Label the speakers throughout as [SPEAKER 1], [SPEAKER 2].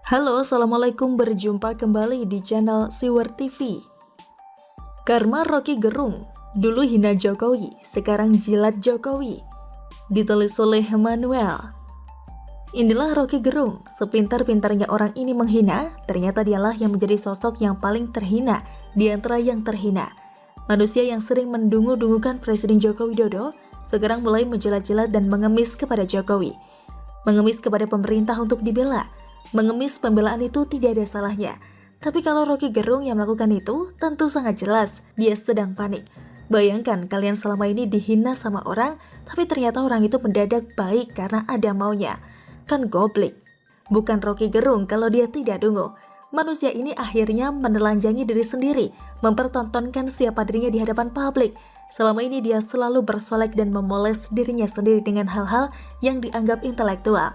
[SPEAKER 1] Halo, Assalamualaikum, berjumpa kembali di channel Siwer TV. Karma Rocky Gerung, dulu hina Jokowi, sekarang jilat Jokowi. Ditulis oleh Manuel. Inilah Rocky Gerung, sepintar-pintarnya orang ini menghina, ternyata dialah yang menjadi sosok yang paling terhina di antara yang terhina. Manusia yang sering mendungu-dungukan Presiden Joko Widodo, sekarang mulai menjilat-jilat dan mengemis kepada Jokowi. Mengemis kepada pemerintah untuk dibela. Mengemis pembelaan itu tidak ada salahnya. Tapi kalau Rocky Gerung yang melakukan itu, tentu sangat jelas dia sedang panik. Bayangkan kalian selama ini dihina sama orang, tapi ternyata orang itu mendadak baik karena ada maunya. Kan goblik. Bukan Rocky Gerung kalau dia tidak dungu. Manusia ini akhirnya menelanjangi diri sendiri, mempertontonkan siapa dirinya di hadapan publik. Selama ini dia selalu bersolek dan memoles dirinya sendiri dengan hal-hal yang dianggap intelektual.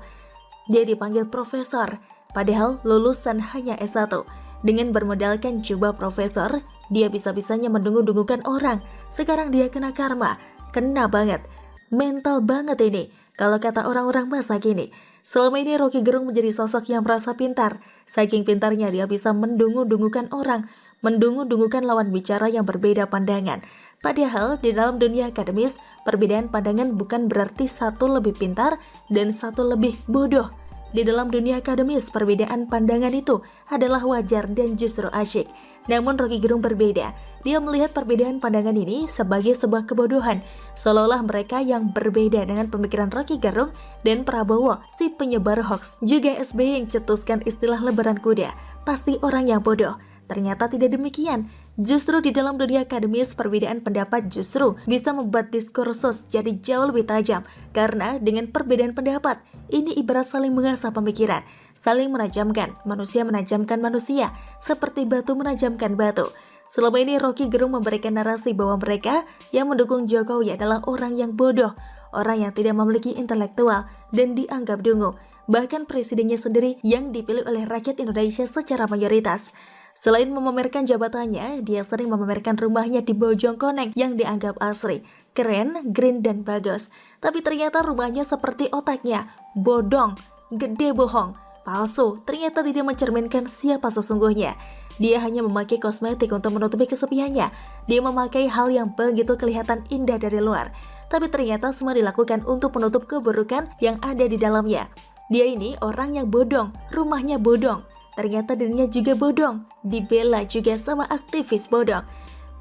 [SPEAKER 1] Dia dipanggil profesor, padahal lulusan hanya S1. Dengan bermodalkan jubah profesor, dia bisa-bisanya mendungu-dungukan orang. Sekarang dia kena karma, kena banget. Mental banget ini, kalau kata orang-orang masa kini. Selama ini Rocky Gerung menjadi sosok yang merasa pintar. Saking pintarnya dia bisa mendungu-dungukan orang, mendungu-dungukan lawan bicara yang berbeda pandangan. Padahal di dalam dunia akademis, perbedaan pandangan bukan berarti satu lebih pintar dan satu lebih bodoh. Di dalam dunia akademis, perbedaan pandangan itu adalah wajar dan justru asyik. Namun Rocky Gerung berbeda. Dia melihat perbedaan pandangan ini sebagai sebuah kebodohan. Seolah-olah mereka yang berbeda dengan pemikiran Rocky Gerung dan Prabowo, si penyebar hoax. Juga SBY yang cetuskan istilah lebaran kuda. Pasti orang yang bodoh. Ternyata tidak demikian. Justru di dalam dunia akademis, perbedaan pendapat justru bisa membuat diskursus jadi jauh lebih tajam. Karena dengan perbedaan pendapat, ini ibarat saling mengasah pemikiran, saling menajamkan, manusia menajamkan manusia, seperti batu menajamkan batu. Selama ini Rocky Gerung memberikan narasi bahwa mereka yang mendukung Jokowi adalah orang yang bodoh, orang yang tidak memiliki intelektual, dan dianggap dungu. Bahkan presidennya sendiri yang dipilih oleh rakyat Indonesia secara mayoritas. Selain memamerkan jabatannya, dia sering memamerkan rumahnya di Bojongkoneng yang dianggap asri, keren, green, dan bagus. Tapi ternyata rumahnya seperti otaknya, bodong, gede bohong, palsu, ternyata tidak mencerminkan siapa sesungguhnya. Dia hanya memakai kosmetik untuk menutupi kesepiannya. Dia memakai hal yang begitu kelihatan indah dari luar. Tapi ternyata semua dilakukan untuk menutup keburukan yang ada di dalamnya. Dia ini orang yang bodong, rumahnya bodong. Ternyata dirinya juga bodong, dibela juga sama aktivis bodong.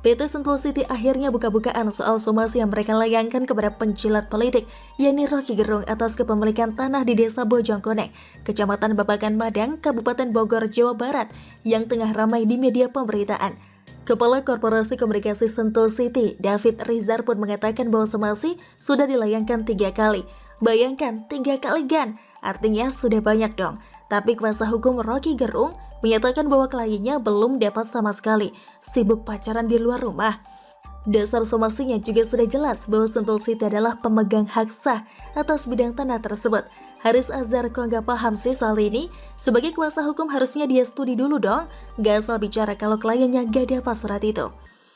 [SPEAKER 1] PT Sentul City akhirnya buka-bukaan soal somasi yang mereka layangkan kepada pencilat politik, yakni Rocky Gerung atas kepemilikan tanah di Desa Bojongkoneng, Kecamatan Babakan Madang, Kabupaten Bogor, Jawa Barat, yang tengah ramai di media pemberitaan. Kepala Korporasi Komunikasi Sentul City, David Rizar pun mengatakan bahwa somasi sudah dilayangkan 3 kali. Bayangkan, 3 kali gan, artinya sudah banyak dong. Tapi kuasa hukum Rocky Gerung menyatakan bahwa kliennya belum dapat sama sekali, sibuk pacaran di luar rumah. Dasar somasinya juga sudah jelas bahwa Sentul City adalah pemegang hak sah atas bidang tanah tersebut. Haris Azhar kok nggak paham sih soal ini? Sebagai kuasa hukum harusnya dia studi dulu dong, gak asal bicara kalau kliennya gak dapat surat itu.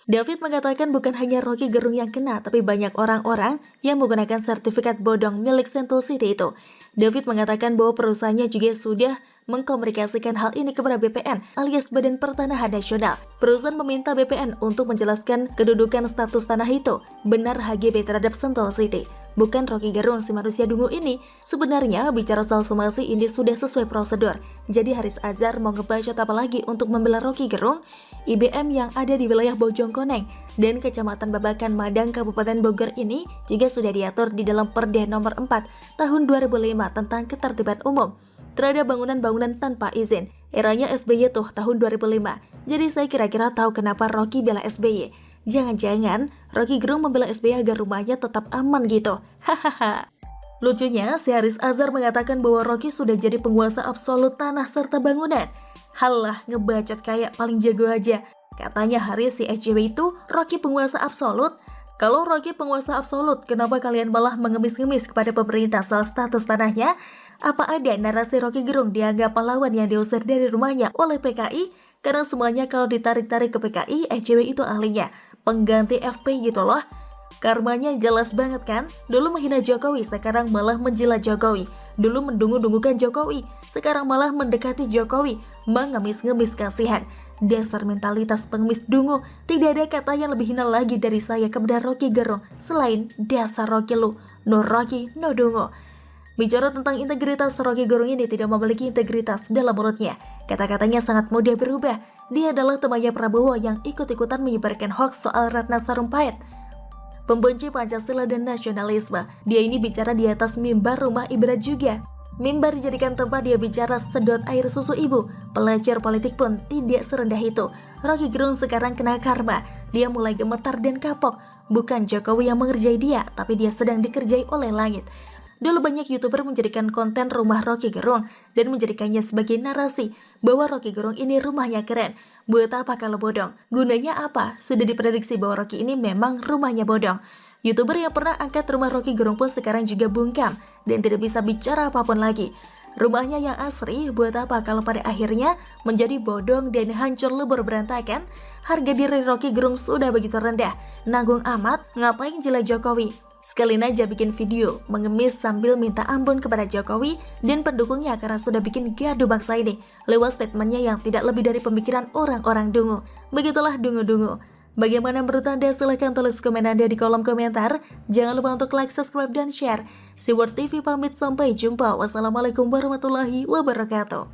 [SPEAKER 1] David mengatakan bukan hanya Rocky Gerung yang kena, tapi banyak orang-orang yang menggunakan sertifikat bodong milik Sentul City itu. David mengatakan bahwa perusahaannya juga sudah mengkomunikasikan hal ini kepada BPN alias Badan Pertanahan Nasional. Perusahaan meminta BPN untuk menjelaskan kedudukan status tanah itu benar HGB terhadap Sentul City. Bukan Rocky Gerung si manusia dungu ini. Sebenarnya bicara soal somasi ini sudah sesuai prosedur. Jadi Haris Azhar mau ngebacot apa lagi untuk membela Rocky Gerung? IBM yang ada di wilayah Bojongkoneng dan Kecamatan Babakan Madang Kabupaten Bogor ini juga sudah diatur di dalam Perda Nomor 4 Tahun 2005 tentang Ketertiban Umum terhadap bangunan-bangunan tanpa izin. Eranya SBY tuh tahun 2005. Jadi saya kira-kira tahu kenapa Rocky bela SBY. Jangan-jangan Rocky Gerung membela SBY agar rumahnya tetap aman gitu. Hahaha. Lucunya, si Haris Azhar mengatakan bahwa Rocky sudah jadi penguasa absolut tanah serta bangunan. Halah, ngebacot kayak paling jago aja. Katanya Haris si SJW itu Rocky penguasa absolut. Kalau Rocky penguasa absolut, kenapa kalian malah mengemis-ngemis kepada pemerintah soal status tanahnya? Apa ada narasi Rocky Gerung dianggap pahlawan yang diusir dari rumahnya oleh PKI? Karena semuanya kalau ditarik-tarik ke PKI, SJW itu ahlinya. Pengganti FP gitu loh. Karmanya jelas banget kan? Dulu menghina Jokowi, sekarang malah menjilat Jokowi. Dulu mendungu-dungukan Jokowi, sekarang malah mendekati Jokowi, mengemis-ngemis kasihan. Dasar mentalitas pengemis dungu, tidak ada kata yang lebih hina lagi dari saya kepada Rocky Gerung selain dasar Rocky lu, no Rocky, no dungu. Bicara tentang integritas, Rocky Gerung ini tidak memiliki integritas dalam mulutnya. Kata-katanya sangat mudah berubah. Dia adalah temannya Prabowo yang ikut-ikutan menyebarkan hoax soal Ratna Sarumpait, pembenci Pancasila dan nasionalisme. Dia ini bicara di atas mimbar rumah ibadat juga. Mimbar dijadikan tempat dia bicara sedot air susu ibu. Pelajar politik pun tidak serendah itu. Rocky Gerung sekarang kena karma. Dia mulai gemetar dan kapok. Bukan Jokowi yang mengerjai dia, tapi dia sedang dikerjai oleh langit. Dulu banyak YouTuber menjadikan konten rumah Rocky Gerung dan menjadikannya sebagai narasi bahwa Rocky Gerung ini rumahnya keren. Buat apa kalau bodong? Gunanya apa? Sudah diprediksi bahwa Rocky ini memang rumahnya bodong. YouTuber yang pernah angkat rumah Rocky Gerung pun sekarang juga bungkam dan tidak bisa bicara apapun lagi. Rumahnya yang asri buat apa kalau pada akhirnya menjadi bodong dan hancur lebur berantakan? Harga diri Rocky Gerung sudah begitu rendah. Nanggung amat, ngapain jela Jokowi? Sekalian aja bikin video mengemis sambil minta ampun kepada Jokowi dan pendukungnya karena sudah bikin gaduh bangsa ini lewat statementnya yang tidak lebih dari pemikiran orang-orang dungu. Begitulah dungu-dungu. Bagaimana menurut Anda? Silahkan tulis komen Anda di kolom komentar. Jangan lupa untuk like, subscribe, dan share. Siwar TV pamit, sampai jumpa. Wassalamualaikum warahmatullahi wabarakatuh.